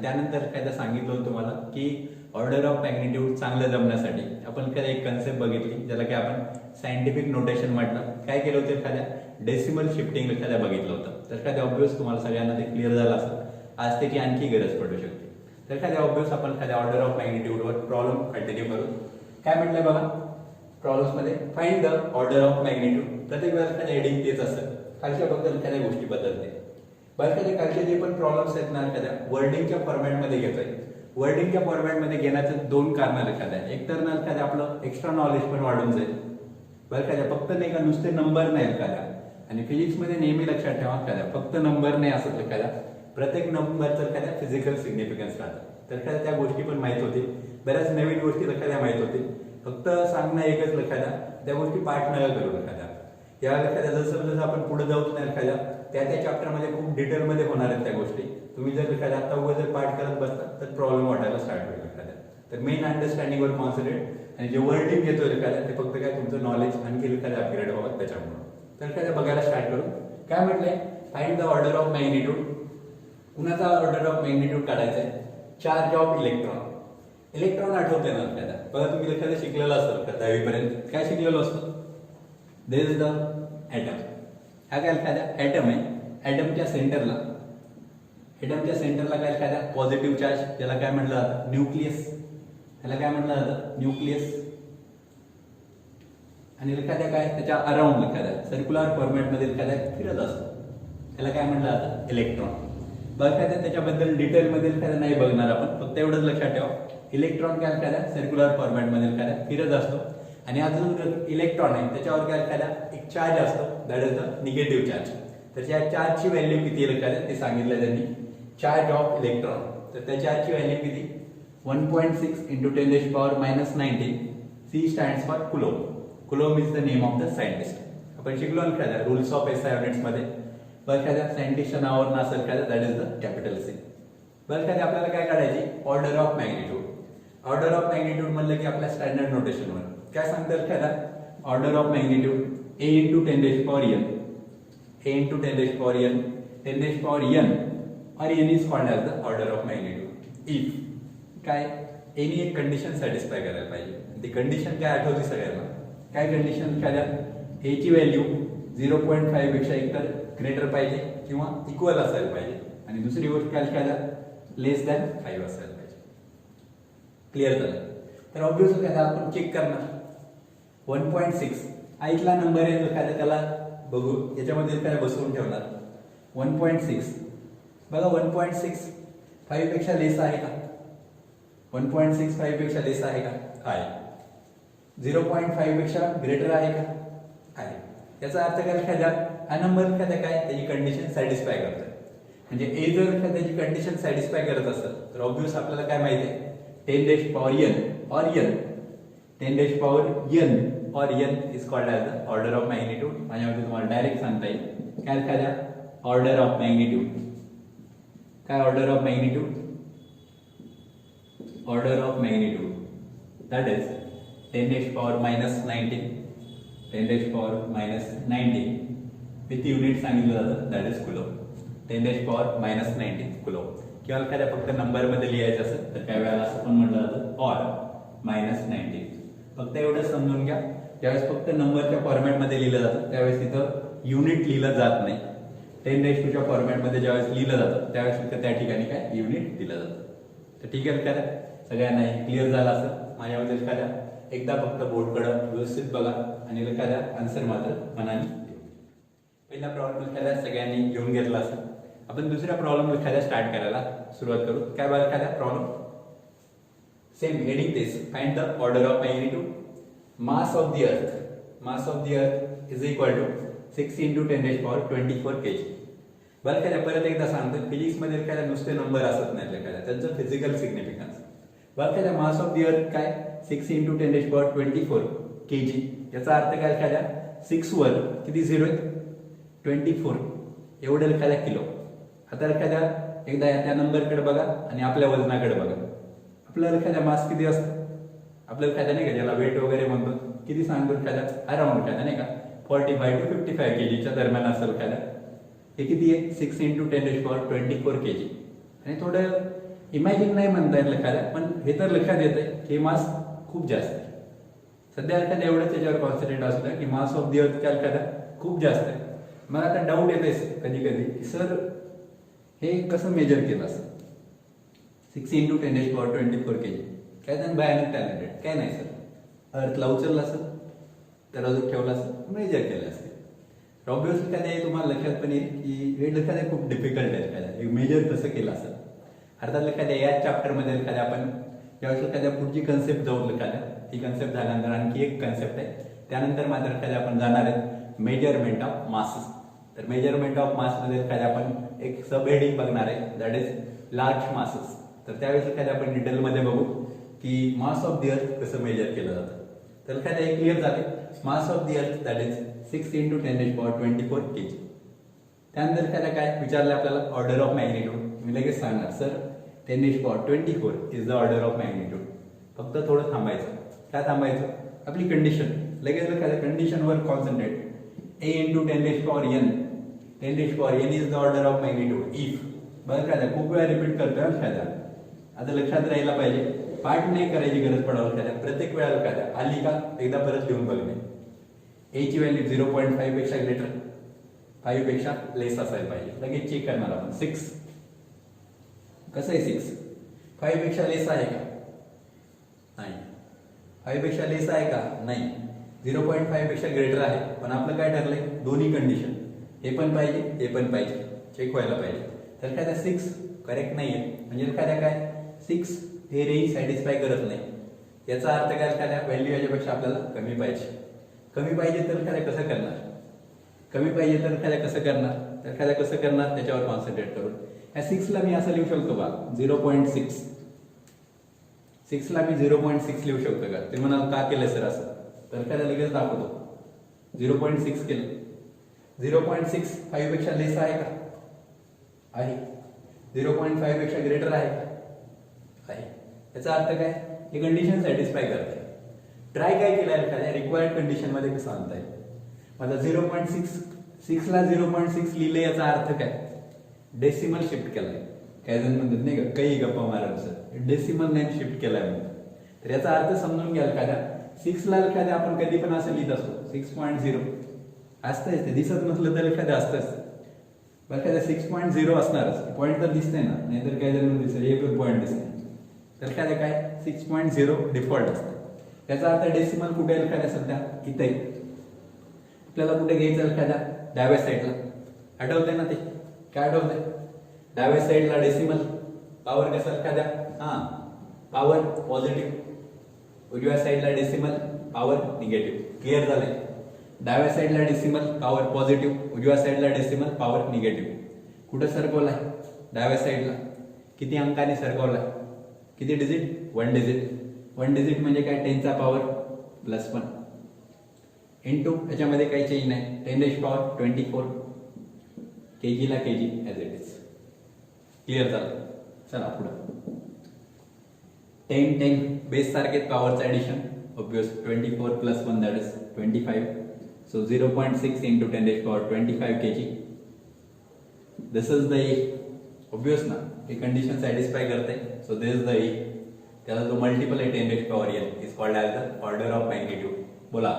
आणि त्यानंतर एखादा सांगितलं होतं तुम्हाला की ऑर्डर ऑफ मॅग्निट्यूड चांगलं जमण्यासाठी आपण एखादा एक कन्सेप्ट बघितली ज्याला की आपण सायंटिफिक नोटेशन म्हटलं. काय केलं होतं, एखाद्या डेसिमल शिफ्टिंग एखाद्या बघितलं होतं. तर एखाद्या ऑब्वियस तुम्हाला सगळ्यांना ते क्लिअर झालं असेल. आज त्याची आणखी गरज पडू शकते. तर एखाद्या ऑब्वियस आपण एखाद्या ऑर्डर ऑफ मॅग्निट्यूडवर प्रॉब्लेम कंटिन्यू करू. काय म्हटलंय बघा प्रॉब्लेम्स मध्ये, find the order of magnitude. प्रत्येक वेळेला एखाद्या हेडिंग तेच असतं, खालच्या बद्दल एखाद्या गोष्टी बदलते. बरं एखाद्या खालचे जे पण प्रॉब्लेम्स आहेत ना एखाद्या वर्डिंगच्या फॉर्मॅटमध्ये घेतोय. वर्डिंगच्या फॉर्मॅटमध्ये घेण्याचं दोन कारण एखाद्या, एक तर ना एखाद्या आपलं एक्स्ट्रा नॉलेज पण वाढून जाईल. बरं एखाद्या फक्त नाही का नुसते नंबर नाही एखाद्या, आणि फिजिक्समध्ये नेहमी लक्षात ठेवा एखाद्या फक्त नंबर नाही असत एखाद्या, प्रत्येक नंबरचं एखाद्या फिजिकल सिग्निफिकन्स राहतं. तर एखाद्या त्या गोष्टी पण माहित होतील, बऱ्याच नवीन गोष्टी एखाद्या माहित होतील. फक्त सांगणं एकच एखाद्या, त्या गोष्टी पाठ न करू एखाद्या. या एखाद्या जसं जसं आपण पुढे जाऊच नाही एखाद्या त्या चॅप्टरमध्ये खूप डिटेलमध्ये होणार आहेत त्या गोष्टी. तुम्ही जर एखाद्या आता उगाच जर पाठ करत बसता तर प्रॉब्लेम वाटायला स्टार्ट होईल एखाद्या. तर मेन अंडरस्टँडिंगवर कॉन्सन्ट्रेट, आणि जे वर्डिंग घेतो एखाद्या ते फक्त काय तुमचं नॉलेज आणखी एखाद्या अपग्रेड व्हावं त्याच्यामुळे. तर एखाद्या बघायला स्टार्ट करू. काय म्हटलंय, find the order of magnitude. कुणाचा ऑर्डर ऑफ मॅग्निट्यूड काढायचा आहे, चार्ज ऑफ इलेक्ट्रॉन. इलेक्ट्रॉन आठवते ना एखाद्या, बघा तुम्ही एखाद्या शिकलेला असेल का 10वीपर्यंत, काय शिकलेलो असतो, देर इज द ॲटम. हा काय एखाद्या ॲटम आहे, ॲटमच्या सेंटरला काय एखाद्या पॉझिटिव्ह चार्ज, त्याला काय म्हटलं जातं न्यूक्लियस. त्याला काय म्हटलं जातं न्यूक्लियस. आणि एखाद्या काय त्याच्या अराउंड एखाद्या सर्क्युलर फॉर्मॅटमध्ये एखाद्या फिरत असतो, त्याला काय म्हटलं जातं इलेक्ट्रॉन. बघा एखाद्या त्याच्याबद्दल डिटेलमध्ये एखाद्या नाही बघणार आपण, फक्त एवढंच लक्षात ठेवा इलेक्ट्रॉन काय एखाद्या सर्क्युलर फॉर्मॅटमध्ये एखाद्या फिरत असतो. आणि अजून इलेक्ट्रॉन आहे त्याच्यावर काय एखादा एक चार्ज असतो, that is the negative charge. तर त्या चार्जची व्हॅल्यू किती आहे एखाद्या ते सांगितलं त्यांनी, चार्ज ऑफ इलेक्ट्रॉन. तर त्या चार्जची व्हॅल्यू किती, 1.6 × 10⁻⁹. C stands for coulomb. Coulomb is the name of the scientist. आपण शिकलो एखाद्या रूल्स ऑफ SI युनिट्स मध्ये. बरं एखाद्या सायंटिस्टच्या नावावर नसेल एखाद्या, that is the capital C. बरं एखाद्या आपल्याला काय काढायची, order of magnitude. Order of magnitude म्हणलं की आपल्या स्टँडर्ड नोटेशनवर काय सांगतात एखादा, order of magnitude A × 10⁻n. A × 10⁻n, 10⁻n or n is called as the order of magnitude. If काय एनी एक कंडिशन सॅटिस्फाय करायला पाहिजे. ती कंडिशन काय आठवते सगळ्यांना, काय कंडिशन एखाद्या A ची व्हॅल्यू 0.5 पेक्षा एकतर ग्रेटर पाहिजे किंवा इक्वल असायला पाहिजे, आणि दुसरी गोष्ट काय एखाद्या लेस दॅन 5 असायला पाहिजे. क्लिअर झालं. तर ऑब्वियस एखादा आपण चेक करणार 1.6 हा इथला नंबर आहे एखाद्या, त्याला बघू याच्यामध्ये एखाद्या बसवून ठेवणार 1.6. बघा 1.6 5 पेक्षा लेस आहे का, 1.6 5 पेक्षा लेस आहे का, आहे. 0.5 पेक्षा ग्रेटर आहे का, आहे. याचा अर्थ काय एखाद्या हा नंबर एखाद्या काय त्याची कंडिशन सॅटिस्फाय करतोय. म्हणजे A जर एखाद्याची कंडिशन सॅटिस्फाय करत असेल तर ऑब्वियस आपल्याला काय माहिती आहे, 10⁻n or n, 10⁻n or n is called as the order of magnitude. माझ्यामध्ये तुम्हाला डायरेक्ट सांगता येईल काय एखाद्या ऑर्डर ऑफ मॅग्निट्यूड. काय order of magnitude, order of magnitude that is 10⁻⁻⁹, 10⁻⁻⁹ with unit सांगितलं जातं, दॅट इज कुलोम. 10⁻⁻⁹ कुलोम. किंवा एखाद्या फक्त नंबर मध्ये लिहायचं असेल तर काय वेळेला असं पण म्हटलं जातं ऑर -19. फक्त एवढं समजून घ्या, ज्यावेळेस फक्त नंबरच्या फॉर्मॅटमध्ये लिहिलं जातं त्यावेळेस तिथं युनिट लिहिलं जात नाही. 10⁻ फॉर्मॅटमध्ये ज्यावेळेस लिहिलं जातं त्यावेळेस फक्त त्या ठिकाणी काय युनिट दिलं जातं. तर ठीक आहे एखाद्या सगळ्यांना क्लिअर झालं असं. माझ्यामध्ये एखाद्या एकदा फक्त बोर्डकडं व्यवस्थित बघा आणि एखाद्या आन्सर मात्र मनाने. पहिला प्रॉब्लेम एखाद्या सगळ्यांनी घेऊन घेतला असं. आपण दुसऱ्या प्रॉब्लेम एखाद्या स्टार्ट करायला सुरुवात करू. काय बघा एखाद्या प्रॉब्लेम सेम हेडिंग तेच, find the order of magnitude. Mass of the earth is equal to 6 × 10⁻24 kg. बरं एखाद्या परत एकदा सांगतो, फिजिक्समध्ये एखाद्या नुसते नंबर असत नाहीत एखाद्या, त्यांचं फिजिकल सिग्निफिकन्स. बरं एखाद्या मास ऑफ द अर्थ काय 6 × 10⁻24 kg. याचा अर्थ काय एखाद्या 6 वर किती झिरो आहेत 24 एवढं एखाद्या किलो. आता एखाद्या एकदा त्या नंबरकडे बघा आणि आपल्या वजनाकडे बघा. आपल्याला एखाद्या मास किती असतं, आपल्याला एखाद्या नाही का ज्याला वेट वगैरे म्हणतो किती सांगतो एखाद्या अराउंड एखाद्या नाही का 45 to 55 kg दरम्यान असेल एखाद्या. हे किती आहे 6 × 10⁻24 kg. आणि थोडं इमॅजिन नाही म्हणता येत एखाद्या, पण हे तर लक्षात येतंय की मास खूप जास्त आहे. सध्या एखाद्या एवढंच त्याच्यावर कॉन्सन्ट्रेट असू द्या की मास ऑफ दी अर्थ काय एखादा खूप जास्त आहे. मला आता डाऊट येते कधी कधी की सर हे कसं मेजर केलं असं 6 × 10⁻24 kg, काय त्यानं भयानक टॅलेंटेड, काय नाही सर, अर्थला उचललं असं तर अजून ठेवलं असं मेजर केलं असेल. ऑब्विसली काय नाही तुम्हाला लक्षात पण येईल की हे एखाद्या खूप डिफिकल्ट आहे एखाद्या मेजर कसं केलं असं. अर्थात एखाद्या याच चॅप्टरमध्ये एखाद्या आपण ज्यावेळेस एखाद्या पुढची कन्सेप्ट जाऊ एखाद्या, ही कन्सेप्ट झाल्यानंतर आणखी एक कन्सेप्ट आहे, त्यानंतर मात्र एखाद्या आपण जाणार आहेत मेजरमेंट ऑफ मासेस. तर मेजरमेंट ऑफ मासमध्ये एखाद्या आपण एक सब हेडिंग बघणार आहे, दॅट इज लार्ज मासेस. तर त्यावेळेस एखाद्या आपण डिटेलमध्ये बघू की मास ऑफ दी अर्थ कसं मेजर केलं जातं. तर एखाद्या हे क्लिअर झाले, मास ऑफ दी अर्थ दॅट इज 6 × 10⁻24 kg. त्यानंतर एखाद्या काय विचारलं आपल्याला ऑर्डर ऑफ मॅग्निट्यूड, मी लगेच सांगणार sir 10⁻24 is the order of magnitude. फक्त थोडं थांबायचं. काय थांबायचं? आपली कंडिशन लगेच एखाद्या कंडिशनवर concentrate. a × 10⁻n 10⁻n is the order of magnitude if. बरं एखाद्या खूप वेळा रिपीट करतोय एखाद्या, आता लक्षात राहायला पाहिजे, पाठ नाही करायची गरज पडावं एखाद्या, प्रत्येक वेळा एखाद्या आली का एकदा परत लिहून बघणे. a ची व्हॅल्यू 0.5 पेक्षा ग्रेटर, 5 पेक्षा लेस असायला पाहिजे. लगेच चेक करणार आपण 6 कसं आहे, 6 5 पेक्षा लेस आहे का? नाही. 5 पेक्षा लेस आहे का? नाही. 0.5 पेक्षा ग्रेटर आहे, पण आपलं काय ठरलंय दोन्ही कंडिशन, हे पण पाहिजे हे पण पाहिजे, चेक व्हायला पाहिजे. तर एखाद्या 6 करेक्ट नाहीये, म्हणजे एखाद्या काय 6 हे रेंज सॅटिस्फाय करत नाही. याचा अर्थ काय एखाद्या व्हॅल्यू याच्यापेक्षा आपल्याला कमी पाहिजे. कमी पाहिजे तर एखाद्या कसं करणार? कमी पाहिजे तर एखाद्या कसं करणार? तर एखाद्या कसं करणार त्याच्यावर कॉन्सन्ट्रेट करून. या 6 ला मी असं लिहू शकतो का 0.6, 6 ला मी 0.6 लिहू शकतो का? ते म्हणाल का केलं सर असं? तर एखाद्या लगेच दाखवतो 0.6 केलं. 0.6 5 पेक्षा लेस आहे का? आहे. 0.5 पेक्षा ग्रेटर आहे का? आहे. याचा अर्थ काय? हे कंडिशन सॅटिस्फाय करते. ट्राय काय केलं एखाद्या रिक्वायर्ड कंडिशन मध्ये कसं आणता येईल. माझा 0.6 ला 0.6 लिहिले, याचा अर्थ काय? डेसिमल शिफ्ट केलाय. काही जण म्हणतात नाही का काही गप्पा मारायचं, डेसिमल नेम शिफ्ट केलाय म्हणतात. तर याचा अर्थ समजून घ्या एखाद्या 6 ला एखाद्या आपण कधी पण असं लिहित असतो 6.0 असतंच, ते दिसत नसलं तर एखाद्या असतंच. एखाद्या 6.0 असणारच, पॉईंट तर दिसते ना, नाहीतर काही जण दिसेल हे पण पॉईंट दिसते. तर एखाद्या काय 6.0 डिफॉल्ट असतं. त्याचा अर्थ डेसिमल कुठे आहे एखाद्या सध्या इथे. आपल्याला कुठे घ्यायचं एखाद्या डाव्या साईडला, आठवतंय ना ते? काय आठवतंय? डाव्या साईडला डेसिमल पॉवर कसं एखाद्या पॉवर पॉझिटिव्ह, उजव्या साईडला डेसिमल पॉवर निगेटिव्ह. क्लिअर झालंय? डाव्या साईडला डेसिमल पॉवर पॉझिटिव्ह, उजव्या साईडला डेसिमल पॉवर निगेटिव्ह. कुठं सरकवलाय? डाव्या साईडला. किती अंकाने सरकवलाय? किती डिजिट? 1 डिजिट. 1 डिजिट म्हणजे काय? 10 चा पॉवर +1 इंटू याच्यामध्ये काही चेंज नाही, 10⁻24 kg ला kg as it is. Clear झालं? चला पुढे 10 बेस सारखेच पॉवरचं addition, obvious 24 + 1 that is 25. So 0.6 × 10⁻25 kg. This is the A. Obvious ना, हे कंडिशन सॅटिस्फाय करते. So this is the A. त्याचा जो मल्टिपल आहे 10⁻n is called as the order of magnitude. बोला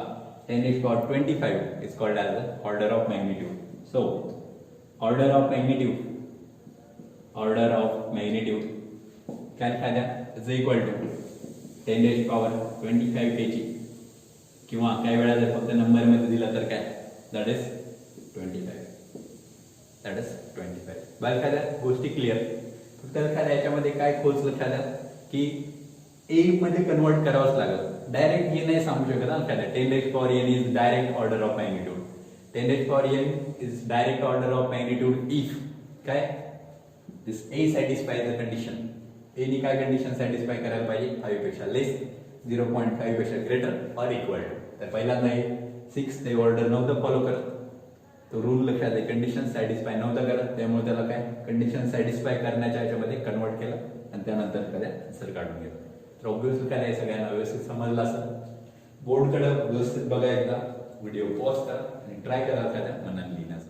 10⁻25 is called as the order of magnitude. So order of magnitude काय एखाद्या is equal to 10⁻25 kg, किंवा काही वेळा जर फक्त नंबरमध्ये दिला तर काय, दॅट इज 25. That is 25. बघा एखाद्या गोष्टी क्लिअर. फक्त एखाद्या याच्यामध्ये काय खोच लक्षात द्या की ए मध्ये कन्वर्ट करावंच लागेल. डायरेक्ट हे नाही सांगू शकत ना एखाद्या 10⁻n is direct order of magnitude. 10⁻n is direct order of magnitude if काय दिस ए सॅटिस्फाय द कंडिशन. ए नी काय कंडिशन सॅटिस्फाय करायला पाहिजे? 5 पेक्षा लेस, 0.5 पेक्षा ग्रेटर ऑर इक्वल टू. तर पहिल्यांदा हे 6 ते ऑर्डर नव्हतं फॉलो करत, तो रूल लक्षात आहे. कंडिशन सॅटिस्फाय नव्हतं करत, त्यामुळे त्याला काय कंडिशन सॅटिस्फाय करण्याच्या याच्यामध्ये कन्वर्ट केलं आणि त्यानंतर एखाद्या आन्सर काढून घेतलं. तर ऑब्व्हियसली काय आहे, सगळ्यांना व्यवस्थित समजलं असेल. बोर्डकडे व्यवस्थित बघा, एकदा व्हिडिओ पॉज करा आणि ट्राय करा एखाद्या मनाने लिहिण्याचं.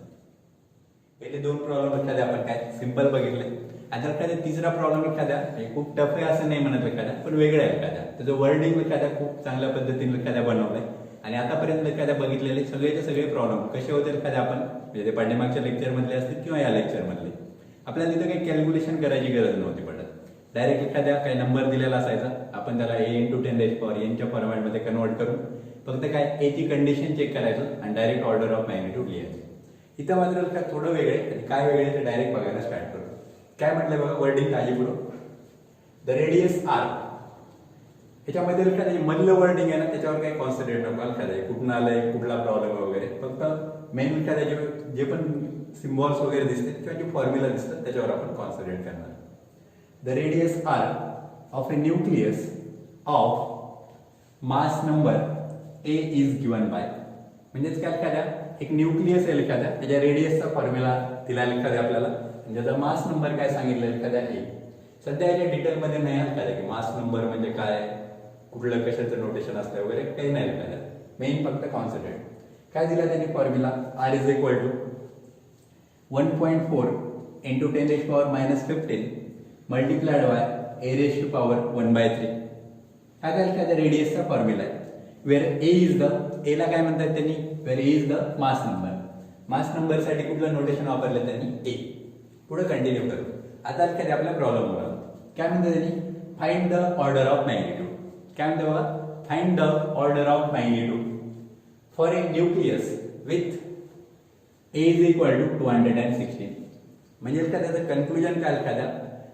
पहिले 2 प्रॉब्लेम एखाद्या आपण काय सिंपल बघितले. आता एखाद्या तिसरा प्रॉब्लेम एखाद्या खूप टफ आहे असं नाही म्हणत एखाद्या, पण वेगळा आहे एखाद्या, त्याचं वर्डिंग एखाद्या खूप चांगल्या पद्धतीने एखाद्या बनवलंय. आणि आतापर्यंत एखाद्या बघितलेले सगळेचे सगळे प्रॉब्लेम कसे होते एखाद्या आपण म्हणजे ते पाठीमागच्या लेक्चरमधले असतील किंवा या लेक्चरमधले, आपल्याला तिथं काही कॅल्क्युलेशन करायची गरज नव्हती पडत. डायरेक्ट एखाद्या काही नंबर दिलेला असायचा, आपण त्याला a × 10⁻n एनच्या फॉर्मॅटमध्ये कन्वर्ट करून फक्त काय a ची कंडिशन चेक करायचं आणि डायरेक्ट ऑर्डर ऑफ मॅग्निट्यूड लिहायचं. इथं मात्र काय थोडं वेगळे काय वेगळे ते डायरेक्ट बघायला स्टार्ट करू. काय म्हटलंय बघा वर्डिंग काही पुढं, द रेडियस r. ह्याच्यामध्ये एखाद्या मधलं वर्डिंग आहे ना त्याच्यावर काही कॉन्सन्ट्रेट नको एखाद्या कुठून आलंय कुठला प्रॉब्लेम वगैरे, फक्त मेन एखाद्या जे पण सिम्बॉल्स वगैरे दिसतात किंवा जे फॉर्म्युला दिसतात त्याच्यावर आपण कॉन्सन्ट्रेट करणार. The radius r of A nucleus of mass number a is given by. म्हणजेच काय एखाद्या एक न्यूक्लियस आहे एखाद्या त्याच्या रेडियसचा फॉर्म्युला दिला एखाद्या आपल्याला, त्याचा मास नंबर काय सांगितलं एखाद्या a. सध्या याच्या डिटेलमध्ये नाही एखाद्या की मास नंबर म्हणजे काय, कुठलं कशाचं नोटेशन असलं वगैरे काही नाही एखाद्या, मेन फक्त कॉन्सन्ट्रेट. काय दिला त्यांनी formula, r is equal to 1.4 × 10⁻⁻15 multiplied by a⁻⁻1/3. हा काय एखाद्या रेडियसचा फॉर्म्युला आहे. Where a is the, a ला काय म्हणतात त्यांनी, where a is the mass number. Mass number साठी कुठलं नोटेशन वापरलं त्यांनी, a. पुढे कंटिन्यू करू. आता एखाद्या आपल्या प्रॉब्लेम बघा, काय म्हणतात त्यांनी, find the order of magnitude. काय म्हणते बघा, find the order of magnitude for a nucleus with a is equal to 216. म्हणजे एखाद्याचं कन्क्लुजन काय एखाद्या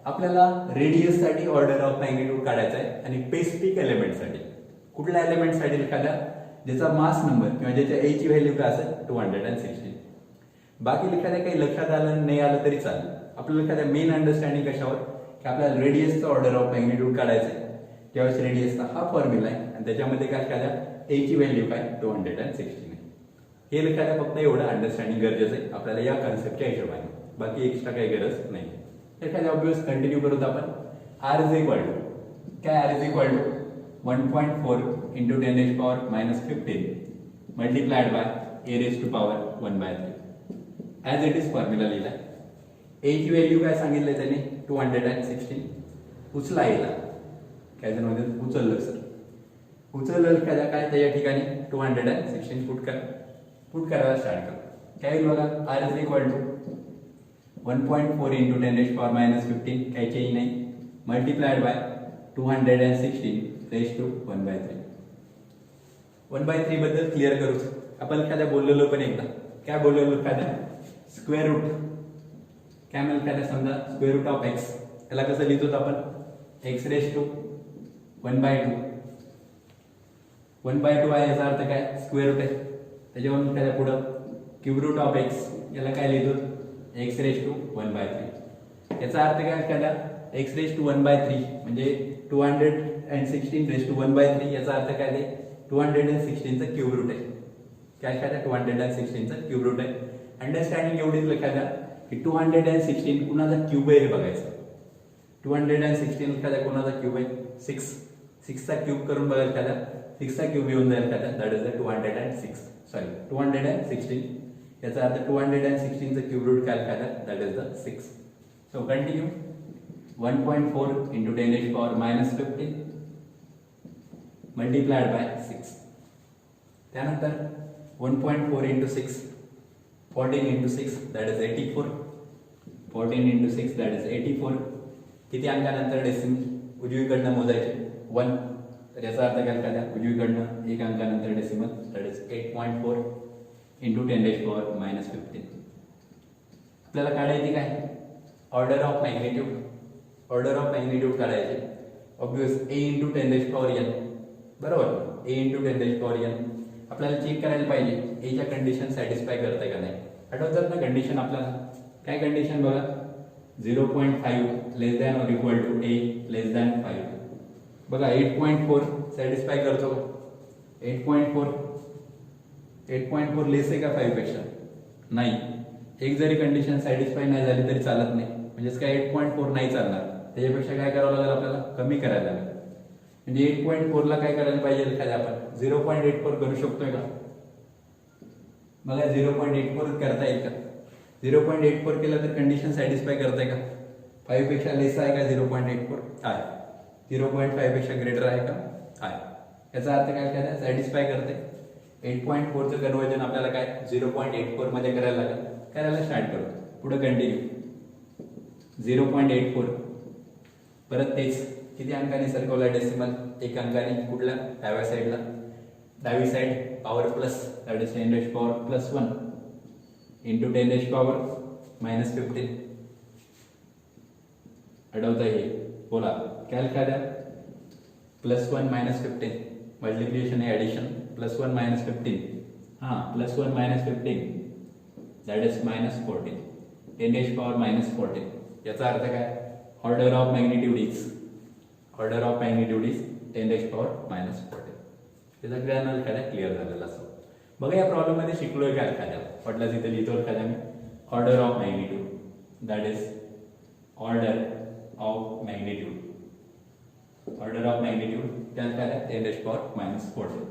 आपल्याला रेडियस साठी ऑर्डर ऑफ मॅग्निट्यूड काढायचा आहे आणि स्पेसिफिक एलिमेंटसाठी कुठल्या एलिमेंटसाठी एखाद्या ज्याचा मास नंबर किंवा ज्याच्या a ची व्हॅल्यू काय असेल 216. बाकी एखाद्या काही लक्षात आलं नाही आलं तरी चालेल, आपल्याला एखाद्या मेन अंडरस्टँडिंग कशावर की आपल्याला रेडियसचा ऑर्डर ऑफ मॅग्निट्यूड काढायचा आहे. त्यावेळेस रेडियसचा हा फॉर्म्युला आहे आणि त्याच्यामध्ये काय एखाद्या a ची व्हॅल्यू काय 216 आहे. हे एखाद्या फक्त एवढं अंडरस्टँडिंग गरजेचं आहे आपल्याला या कन्सेप्टच्या हिशोबाने, बाकी एक्स्ट्रा काही गरज नाही. एखाद्या ऑब्वियस कंटिन्यू करूत आपण. r इज इक्वल टू काय, r is equal to 1.4 × 10⁻⁻15 multiplied by a⁻1/3. As it is formula लिहिला. a ची व्हॅल्यू काय सांगितलं त्याने 216. उचला येला काय जण म्हणतात उचललं सर, उचललं एखाद्या काय त्या ठिकाणी 216 पुट करायला स्टार्ट करा. काय बघा, r इज इक्वल टू 1.4 × 10⁻⁻15 काही चेंज नाही मल्टिप्लाइड बाय 216⁻1/3. 1/3 बद्दल क्लिअर करू आपण. एखाद्या बोललेलो पण एकदा काय बोललेलो एखाद्या स्क्वेअर रूट काय म्हणलं एखाद्या समजा स्क्वेअर रूट ऑफ x, त्याला कसं लिहितो आपण x⁻1/2. 1/2 आहे याचा अर्थ काय स्क्वेअर रूट आहे. त्याच्यावरून एखाद्या पुढं क्यूब रूट ऑफ x याला काय लिहितो x⁻1/3. याचा अर्थ काय एखाद्या x⁻1/3 म्हणजे 216⁻1/3 याचा अर्थ काय ते 216 चा क्यूब रूट आहे. काय एखाद्या 216 चा क्यूब रूट आहे. अंडरस्टँडिंग एवढीच एखाद्या की 216 कुणाचा क्यूब आहे हे बघायचं. 216 एखाद्या कोणाचा क्यूब आहे 6 चा क्यूब करून बघा एखाद्या 6 चा क्यूब येऊन जाईल एखाद्या दॅट इज द 216 याचा अर्थ 216 चा क्यूब रूट काय एखाद्या that is the 6. So continue 1.4 × 10⁻⁻15 multiplied bye 6. त्यानंतर 1.4 × 6 14 × 6 दॅट इज 84. 14 × 6 that is 84. किती अंकानंतर डेसिमल उजवीकडनं मोजायचे 1. तर याचा अर्थ काय एखाद्या उजवीकडनं एक अंकानंतर डेसिमल दॅट इज 8.4 × 10⁻⁻15. आपल्याला काढायची काय order of magnitude. Order of magnitude काढायचे ऑब्वियस a × 10⁻n बरोबर. a × 10⁻n आपल्याला चेक करायला पाहिजे a च्या कंडिशन सॅटिस्फाय करते का नाही. आठवतात ना कंडिशन आपल्याला काय कंडिशन बघा 0.5 less than or equal to a less than 5. बघा 8.4 सॅटिस्फाय करतो का 8.4 लेस आहे का 5 पेक्षा नाही. एक जरी कंडिशन सॅटिस्फाय नाही झाली तरी चालत नाही. म्हणजेच काय 8.4 नाही चालणार, त्याच्यापेक्षा काय करावं लागेल आपल्याला कमी करायला लागेल. म्हणजे 8.4 ला काय करायला पाहिजे एखाद्या आपण 0.84 करू शकतोय का बघा 0.84 करता येईल का. 0.84 केलं तर कंडिशन सॅटिस्फाय करताय का 5 पेक्षा लेस आहे का 0.84 आहे, 0.5 पेक्षा ग्रेटर आहे का आहे. याचा अर्थ काय करायचा, सॅटिस्फाय करते. 8.4 चं कन्वर्जन आपल्याला काय 0.84 मध्ये करायला लागेल. करायला स्टार्ट करू. पुढे कंटिन्यू 0.84 परत तेच किती अंकाने सरकवला डेसिमल, एक अंकाने. कुठला, डाव्या साईडला. डावी side power plus, that is 10 raise power plus 1 into 10 raise power minus 15. अडवता येईल. बोला काय लिखा द्या, प्लस 1 मायनस 15. मल्टिप्लिकेशन है एडिशन, प्लस 1 मायनस 15. हाँ, प्लस 1 मायनस 15 दॅट इज मायनस 14. 10 रेज पॉवर मायनस 14. याचा अर्थ काय, order of magnitude is 10 raise power minus 14. त्याचा ग्रॅनल एखाद्या क्लिअर झालेला असो. बघा या प्रॉब्लेम मध्ये शिकलोय काय एखाद्या म्हटलं तिथे लिहितो एखाद्या मी, order of magnitude that is order of magnitude त्यात काय 10 raise power minus 14.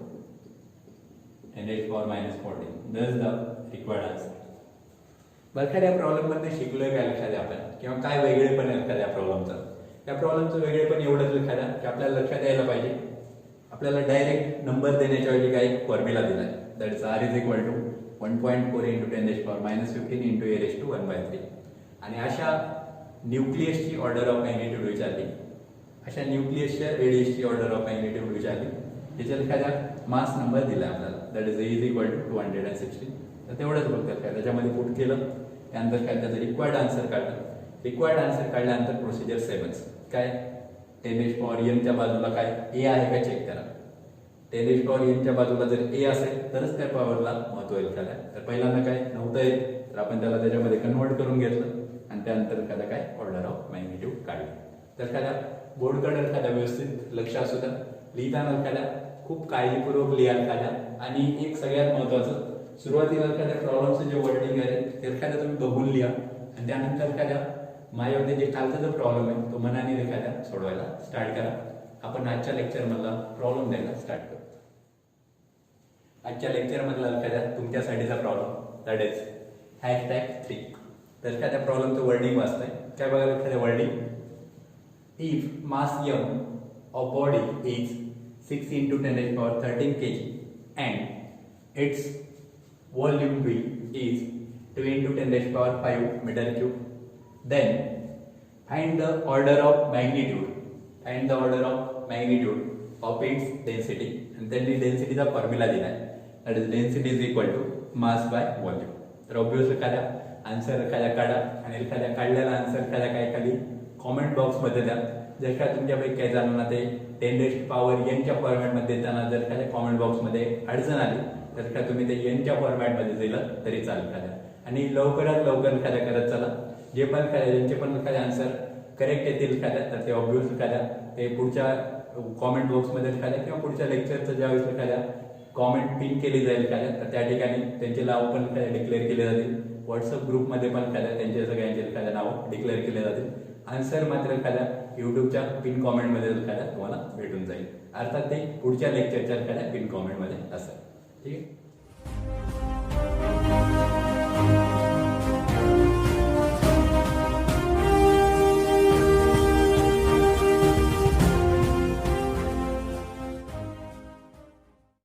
10 raise power minus 14 that is the required answer. बरं एखाद्या प्रॉब्लेम मध्ये शिकलोय काय एखाद्या आपण, किंवा काय वेगळेपण आहे एखाद्या प्रॉब्लेमचं. त्या प्रॉब्लेमचं वेगळेपण एवढंच एखाद्या की आपल्याला लक्षात यायला पाहिजे, आपल्याला डायरेक्ट नंबर देण्याच्या ऐवजी काही फॉर्म्युला दिलाय. That is R is equal to 1.4 into 10 raise power minus 15 into A raise to 1/3. आणि अशा न्यूक्लियसची ऑर्डर ऑफ मॅग्निट्यूड विचारली, अशा न्यूक्लियसच्या रेडियसची ऑर्डर ऑफ मॅग्निट्यूड विचारली, त्याच्यात एखाद्या मास नंबर दिला आपल्याला, that is is equal to 216. तर तेवढंच बघतात काय त्याच्यामध्ये पुट केलं, त्यानंतर काय त्याचं रिक्वायर्ड आन्सर काढलं. रिक्वायर्ड आन्सर काढल्यानंतर प्रोसिजर 7 काय 10 रेज पॉवर n च्या बाजूला काय ए आहे का चेक करा. 10 रेज पॉवर n च्या बाजूला जर ए असेल तरच त्या पॉवरला महत्व येईल एखाद्या. तर पहिल्यांदा काय नव्हतं येत तर आपण त्याला त्याच्यामध्ये कन्वर्ट करून घेतलं आणि त्यानंतर एखादा काय ऑर्डर ऑफ मॅग्निट्यूड काढली. तर एखाद्या बोर्डकडे एखाद्या व्यवस्थित लक्ष असू द्या, लिहिताना एखाद्या खूप काळजीपूर्वक लिहा एखाद्या. आणि एक सगळ्यात महत्वाचं, सुरुवातीला एखाद्या प्रॉब्लेमचं जे वर्डिंग आहे ते एखाद्या तुम्ही बघून लिहा आणि त्यानंतर एखाद्या माझ्यामध्ये जे कालचा जो प्रॉब्लेम आहे तो मनाने एखाद्या सोडवायला स्टार्ट करा. आपण आजच्या लेक्चर मधला प्रॉब्लेम द्यायला स्टार्ट करू. आजच्या लेक्चर मधला एखाद्या तुमच्यासाठीचा प्रॉब्लेम दॅट इज #3. तर एखाद्या प्रॉब्लेमचं वर्डिंग वाचतंय काय बघा. एखाद्या wording, if mass m of body is 6 into 10 raised power 13 kg and its volume V is 2 into 10 raised power 5 meter cube, then find the order of magnitude of its density. and then the density चा formula दिला आहे, that is density is equal to mass by volume. तर obviously एखाद्या answer एखाद्या काढा आणि एखाद्या काढलेला आन्सर एखाद्या काय खाली कॉमेंट बॉक्स मध्ये द्या. जर का तुमच्यापैकी काही जणांना ते 10 रेज पॉवर n च्या फॉर्मॅट मध्ये देताना जर एखाद्या कॉमेंट बॉक्स मध्ये अडचण आली तर का तुम्ही ते n च्या फॉर्मॅट मध्ये दिलं तरी चालेल एखाद्या. आणि लवकरात लवकर एखाद्या करत चला. जे पण ज्यांचे पण एखाद्या आन्सर करेक्ट येतील एखाद्या तर ते ऑब्वियस एखाद्या ते पुढच्या कॉमेंट बॉक्स मध्ये एखाद्या किंवा पुढच्या लेक्चरचं ज्यावेळेस एखाद्या कॉमेंट पिन केली जाईल एखाद्या तर त्या ठिकाणी त्यांचे नाव पण एखाद्या डिक्लेअर केले जातील. व्हॉट्सअप ग्रुपमध्ये पण एखाद्या त्यांचे सगळ्यांचे एखाद्या नाव डिक्लेअर केले जातील. आन्सर मात्र एखाद्या युट्यूबच्या पिन कॉमेंटमध्ये एखाद्या तुम्हाला भेटून जाईल. अर्थात ते पुढच्या लेक्चरच्या एखाद्या पिन कॉमेंटमध्ये असेल. ठीक आहे.